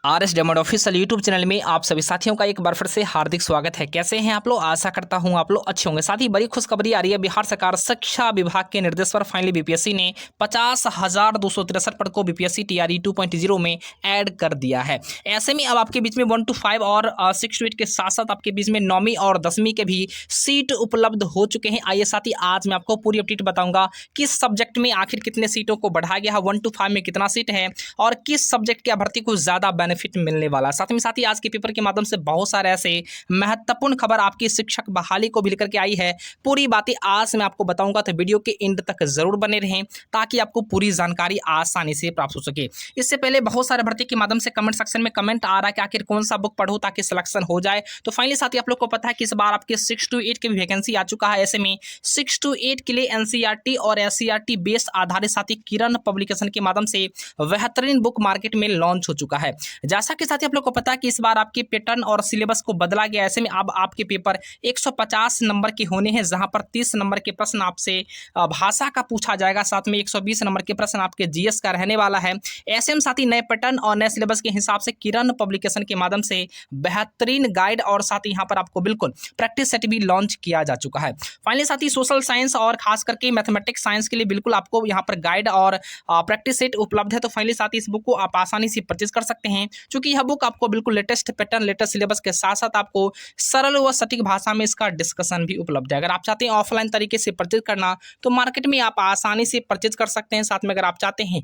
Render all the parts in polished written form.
RS diamond official YouTube channel में आप सभी साथियों का एक बार फिर से हार्दिक स्वागत है। कैसे हैं आप लोग? आशा करता हूं आप लोग अच्छे होंगे। साथ ही बड़ी खुशखबरी आ रही है, बिहार सरकार शिक्षा विभाग के निर्देश पर फाइनली बीपीएससी ने 50,263 पद को बीपीएससी टीआरई 2.0 में ऐड कर दिया है। ऐसे में अब आपके बीच में 1 to 5 और 6 to 8 के साथ साथ आपके बीच में 9वीं और 10वीं के भी सीट उपलब्ध हो चुके हैं। आइए साथ ही आज मैं आपको पूरी अपडेट बताऊंगा किस सब्जेक्ट में आखिर कितने सीटों को बढ़ाया गया है, 1 to 5 में कितना सीट है और किस सब्जेक्ट के अभ्यर्थी को ज्यादा बेनिफिट मिलने वाला। साथ ही आज के पेपर के माध्यम से बहुत सारे ऐसे महत्वपूर्ण खबर आपकी शिक्षक बहाली को भी लेकर के आई है। पूरी बातें आज मैं आपको बताऊंगा, तो वीडियो के एंड तक जरूर बने रहें ताकि आपको पूरी जानकारी आसानी से प्राप्त हो सके। इससे पहले बहुत सारे भर्ती के माध्यम से कमेंट सेक्शन में कमेंट आ रहा है कि आखिर कौन सा बुक पढ़ो ताकि सिलेक्शन हो जाए। तो फाइनली साथी आप लोग को पता है कि इस बार आपके 6 to 8 की भी वैकेंसी आ चुका है। ऐसे में 6 to 8 के लिए एनसीईआरटी और एससीईआरटी बेस आधारित साथी किरण पब्लिकेशन के माध्यम से बेहतरीन बुक मार्केट में लॉन्च हो चुका है। जैसा कि साथी आप लोग को पता है कि इस बार आपके पैटर्न और सिलेबस को बदला गया। ऐसे में अब आपके पेपर 150 नंबर के होने हैं, जहां पर 30 नंबर के प्रश्न आपसे भाषा का पूछा जाएगा, साथ में 120 नंबर के प्रश्न आपके जीएस का रहने वाला है। ऐसे में साथ ही नए पैटर्न और नए सिलेबस के हिसाब से किरण पब्लिकेशन के माध्यम से बेहतरीन गाइड और साथ ही यहाँ पर आपको बिल्कुल प्रैक्टिस सेट भी लॉन्च किया जा चुका है। फाइनली साथ ही सोशल साइंस और खास करके मैथमेटिक्स साइंस के लिए बिल्कुल आपको यहाँ पर गाइड और प्रैक्टिस सेट उपलब्ध है। तो फाइनली साथ ही इस बुक को आप आसानी से परचेज कर सकते हैं, क्योंकि यह बुक आपको बिल्कुल लेटेस्ट पैटर्न लेटेस्ट सिलेबस के साथ साथ आपको सरल व सटीक भाषा में इसका डिस्कशन भी उपलब्ध है। अगर आप चाहते हैं ऑफलाइन तरीके से परचेज करना तो मार्केट में आप आसानी से परचेज कर सकते हैं। साथ में अगर आप चाहते हैं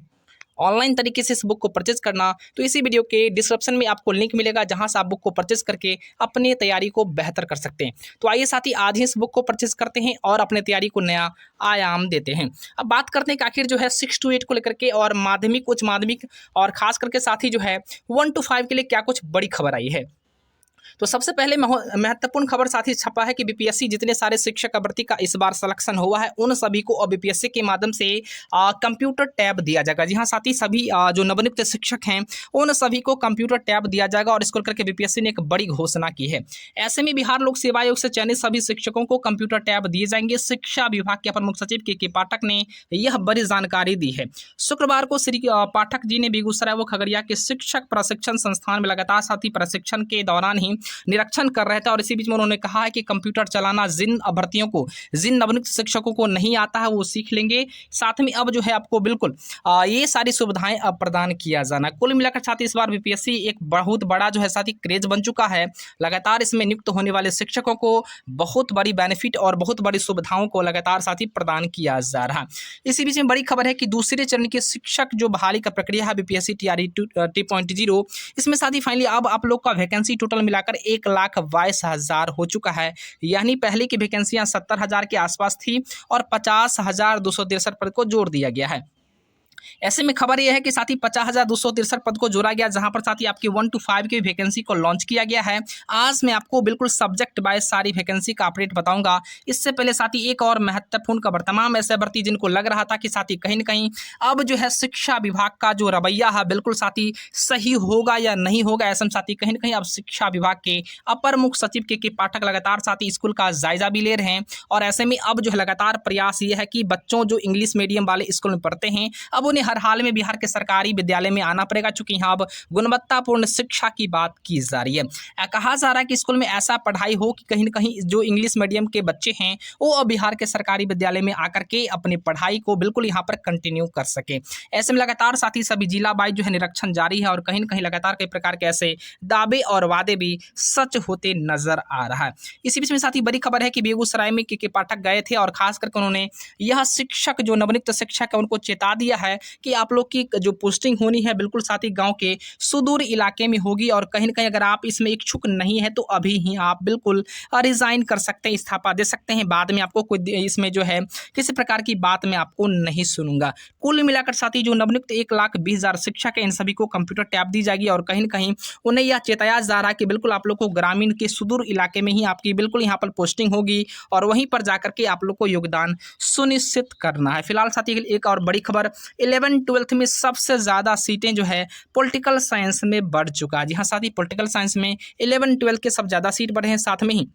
ऑनलाइन तरीके से इस बुक को परचेज करना तो इसी वीडियो के डिस्क्रिप्शन में आपको लिंक मिलेगा, जहां से आप बुक को परचेज करके अपनी तैयारी को बेहतर कर सकते हैं। तो आइए साथी आज ही इस बुक को परचेज करते हैं और अपने तैयारी को नया आयाम देते हैं। अब बात करते हैं कि आखिर जो है 6 to 8 को लेकर के और माध्यमिक उच्च माध्यमिक और खास करके साथी जो है 1 to 5 के लिए क्या कुछ बड़ी खबर आई है। तो सबसे पहले महत्वपूर्ण खबर साथ ही छपा है कि बीपीएससी जितने सारे शिक्षक अभ्यर्थी का इस बार सिलेक्शन हुआ है उन सभी को अब बीपीएससी के माध्यम से कंप्यूटर टैब दिया जाएगा। जी हाँ साथ ही सभी जो नवनियुक्त शिक्षक हैं उन सभी को कंप्यूटर टैब दिया जाएगा और इसको लेकर के बीपीएससी ने एक बड़ी घोषणा की है। ऐसे में बिहार लोक सेवा आयोग से चयनित सभी शिक्षकों को कंप्यूटर टैब दिए जाएंगे। शिक्षा विभाग के अपर मुख्य सचिव के पाठक ने यह बड़ी जानकारी दी है। शुक्रवार को श्री पाठक जी ने बेगूसराय व खगड़िया के शिक्षक प्रशिक्षण संस्थान में लगातार साथी प्रशिक्षण के दौरान ही निरीक्षण कर रहे थे और इसी बीच में उन्होंने कहा है कि कंप्यूटर चलाना जिन अभ्यर्थियों को जिन नवनियुक्त शिक्षकों को नहीं आता है वो सीख लेंगे। साथ में अब जो है आपको बिल्कुल ये सारी सुविधाएं अब प्रदान किया जाना। कुल मिलाकर साथ ही इस बार बीपीएससी एक बहुत बड़ा जो है साथ ही क्रेज बन चुका है। लगातार इसमें नियुक्त होने वाले शिक्षकों को बहुत बड़ी बेनिफिट और बहुत बड़ी सुविधाओं को लगातार साथ ही प्रदान किया जा रहा है। इसी बीच में बड़ी खबर है कि दूसरे चरण के शिक्षक जो बहाली का प्रक्रिया है बीपीएससी टीआरई 2.0, इसमें साथ ही फाइनली अब आप लोग का वैकेंसी टोटल मिलाकर 1,22,000 हो चुका है। यानी पहले की वैकेंसियां 70,000 के आसपास थी और 50,263 पद को जोड़ दिया गया है। ऐसे में खबर यह है कि साथ ही 50,263 पद को जोड़ा गया, जहां पर साथ ही आपकी 1 to 5 की वैकेंसी को लॉन्च किया गया है। आज मैं आपको बिल्कुल सब्जेक्ट वाइज सारी वैकेंसी का अपडेट बताऊंगा। इससे पहले साथ ही एक और महत्वपूर्ण खबर, तमाम ऐसे भर्ती जिनको लग रहा था कि साथ ही कहीं ना कहीं अब जो है शिक्षा विभाग का जो रवैया है बिल्कुल साथ ही सही होगा या नहीं होगा, ऐसे में साथ ही कहीं ना कहीं अब शिक्षा विभाग के अपर मुख्य सचिव के पाठक लगातार साथ ही स्कूल का जायजा भी ले रहे हैं। और ऐसे में अब जो है लगातार प्रयास ये है कि बच्चों जो इंग्लिश मीडियम वाले स्कूल में पढ़ते हैं अब उन्हें हर हाल में बिहार के सरकारी विद्यालय में आना पड़ेगा, चूंकि यहाँ अब गुणवत्तापूर्ण शिक्षा की बात की जा रही है। कहा जा रहा है कि स्कूल में ऐसा पढ़ाई हो कि कहीं न कहीं जो इंग्लिश मीडियम के बच्चे हैं वो अब बिहार के सरकारी विद्यालय में आकर के अपनी पढ़ाई को बिल्कुल यहाँ पर कंटिन्यू कर सके। ऐसे में लगातार साथ ही सभी जिला वाइज जो है निरीक्षण जारी है और कहीं न कहीं लगातार कई प्रकार के ऐसे दावे और वादे भी सच होते नजर आ रहा है। इसी बीच में साथ ही बड़ी खबर है कि बेगूसराय में के पाठक गए थे और खास करके उन्होंने यह शिक्षक जो नवनियुक्त शिक्षक है उनको चेता दिया है कि आप लोग की जो पोस्टिंग होनी है बिल्कुल साथ ही गांव के सुदूर इलाके में होगी और कहीं ना कहीं अगर आप इसमें इच्छुक नहीं है तो अभी ही आप बिल्कुल रिजाइन कर सकते हैं, इस्तीफा दे सकते हैं। बाद में आपको कोई इसमें जो है किसी प्रकार की बात मैं आपको नहीं सुनूंगा। कुल मिलाकर साथ ही जो नवनियुक्त 1,20,000 शिक्षक है इन सभी को कंप्यूटर टैब दी जाएगी और कहीं ना कहीं उन्हें यह चेताया जा रहा है कि बिल्कुल आप लोग को ग्रामीण के सुदूर इलाके में ही आपकी बिल्कुल यहाँ पर पोस्टिंग होगी और वहीं पर जाकर के आप लोग को योगदान सुनिश्चित करना है। फिलहाल साथ ही एक और बड़ी खबर, 11-12 में सबसे ज़्यादा सीटें जो है पॉलिटिकल साइंस में बढ़ चुका है। जी हाँ साथ ही पॉलिटिकल साइंस में 11-12 के सब ज़्यादा सीट बढ़े हैं। साथ में ही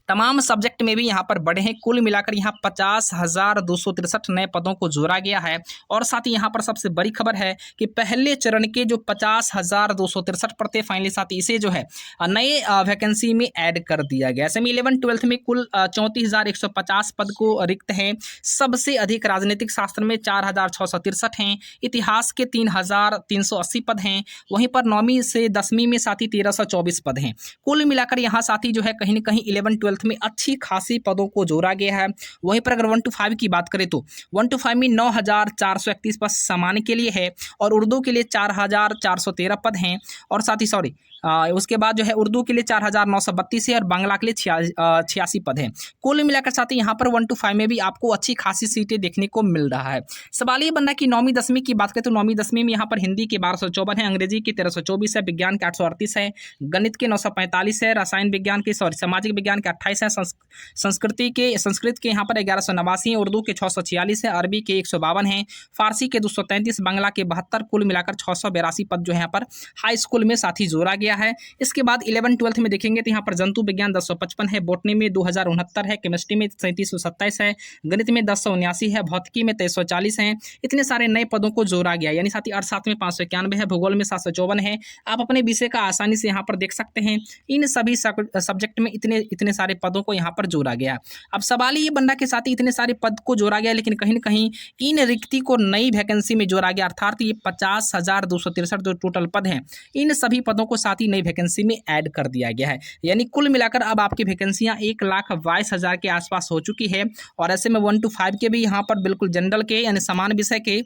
तमाम सब्जेक्ट में भी यहाँ पर बढ़े हैं। कुल मिलाकर यहाँ 50,263 नए पदों को जोड़ा गया है। और साथ ही यहाँ पर सबसे बड़ी खबर है कि पहले चरण के जो 50,263 पद थे फाइनली साथ ही इसे जो है नए वैकेंसी में ऐड कर दिया गया। सेमी 11-12 में कुल 34,150 पद को रिक्त हैं। सबसे अधिक राजनीतिक शास्त्र में 4,663 हैं। इतिहास के 3,380 पद हैं। वहीं पर 9वीं से 10वीं में साथ ही 1,324 पद हैं। कुल मिलाकर यहाँ साथ ही जो है कहीं ना कहीं 11-12 में अच्छी खासी पदों को जोड़ा गया है। वहीं पर अगर 1 to 5 की बात करें तो 1 to 5 में 9,431 पद सामान्य के लिए है और उर्दू के लिए 4,413 पद हैं। और साथ ही उसके बाद जो है उर्दू के लिए 4,932 है और बांग्ला के लिए 86 पद हैं। कुल मिलाकर साथ ही यहाँ पर 1 to 5 में भी आपको अच्छी खासी सीटें देखने को मिल रहा है। सवाल ये बनना कि 9वीं 10वीं की बात करें तो 9वीं 10वीं में यहाँ पर हिंदी के 1254 है, अंग्रेजी के 1324 है, विज्ञान के 838 है, गणित के 945 है, रसायन विज्ञान के सामाजिक विज्ञान के 28 है, संस्कृत के यहाँ पर 1189 है, उर्दू के 646 है, अरबी के 152 है, फारसी के 233, बांग्ला के 72, कुल मिलाकर 682 पद जो है यहाँ पर हाई स्कूल में साथ ही जोड़ा गया है। इसके बाद 11-12 में देखेंगे तो यहाँ पर जंतु विज्ञान 1055 है, बॉटनी में 2069 है, केमिस्ट्री में 3727 है, गणित में 1079 है, भौतिकी में 2340 है। इतने सारे नए पदों को जोड़ा गया, यानी साथ ही अर्थशास्त्र में 591 है, भूगोल में 754 है। आप अपने विषय का आसानी से यहाँ पर देख सकते हैं। इन सभी सब्जेक्ट में इतने सारे पदों को यहाँ पर जोड़ा गया। अब सवाल ये बनना के साथ ही इतने सारे पद को जोड़ा गया, लेकिन कहीं ना कहीं इन रिक्ति को नई वैकेंसी में जोड़ा गया, अर्थात ये 50,263 जो टोटल पद हैं इन सभी पदों को साथ ही नई वैकेंसी में ऐड कर दिया गया है। यानी कुल मिलाकर अब आपकी वैकेंसियां 1,22,000 के आसपास हो चुकी है। और ऐसे में 1 to 5 के भी यहाँ पर बिल्कुल जनरल के यानी समान विषय के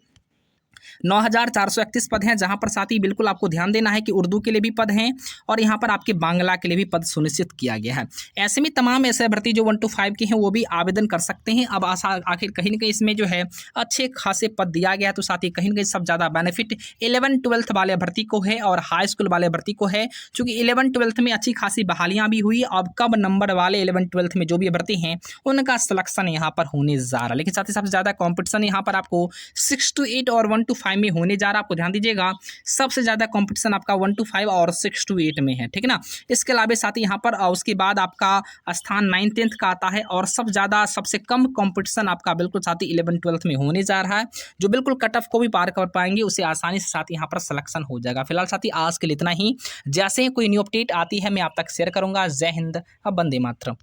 9,431 पद हैं, जहां पर साथ ही बिल्कुल आपको ध्यान देना है कि उर्दू के लिए भी पद हैं और यहां पर आपके बांग्ला के लिए भी पद सुनिश्चित किया गया है। ऐसे में तमाम ऐसे अभ्यर्थी जो 1 to 5 के हैं वो भी आवेदन कर सकते हैं। अब आखिर कहीं ना कहीं इसमें जो है अच्छे खासे पद दिया गया है, तो साथ ही कहीं ना कहीं सब ज़्यादा बेनिफिट 11-12 वाले अभ्यर्थी को है और हाई स्कूल वाले अभ्यर्थी को है, चूँकि 11-12 में अच्छी खासी बहालियाँ भी हुई। अब कब नंबर वाले 11-12 में जो भी अभ्यर्थी हैं उनका सिलेक्शन यहाँ पर होने जा रहा है, लेकिन साथ ही सबसे ज़्यादा कॉम्पिटिशन यहाँ पर आपको 6 to 8 और 1 to 5 में होने जा रहा है। आपको ध्यान दीजिएगा, सबसे ज़्यादा कंपटीशन आपका 1 to 5 और 6 to 8 में है, ठीक है ना। इसके अलावा साथ ही यहाँ पर उसके बाद आपका स्थान 9th-10th का आता है और सबसे कम कंपटीशन आपका बिल्कुल साथ ही 11-12 में होने जा रहा है। जो बिल्कुल कट ऑफ को भी पार कर पाएंगे उसे आसानी से साथ ही यहाँ पर सिलेक्शन हो जाएगा। फिलहाल साथ ही आज के लिए इतना ही। जैसे कोई न्यू अपडेट आती है मैं आप तक शेयर करूँगा। जय हिंद, वंदे मातरम।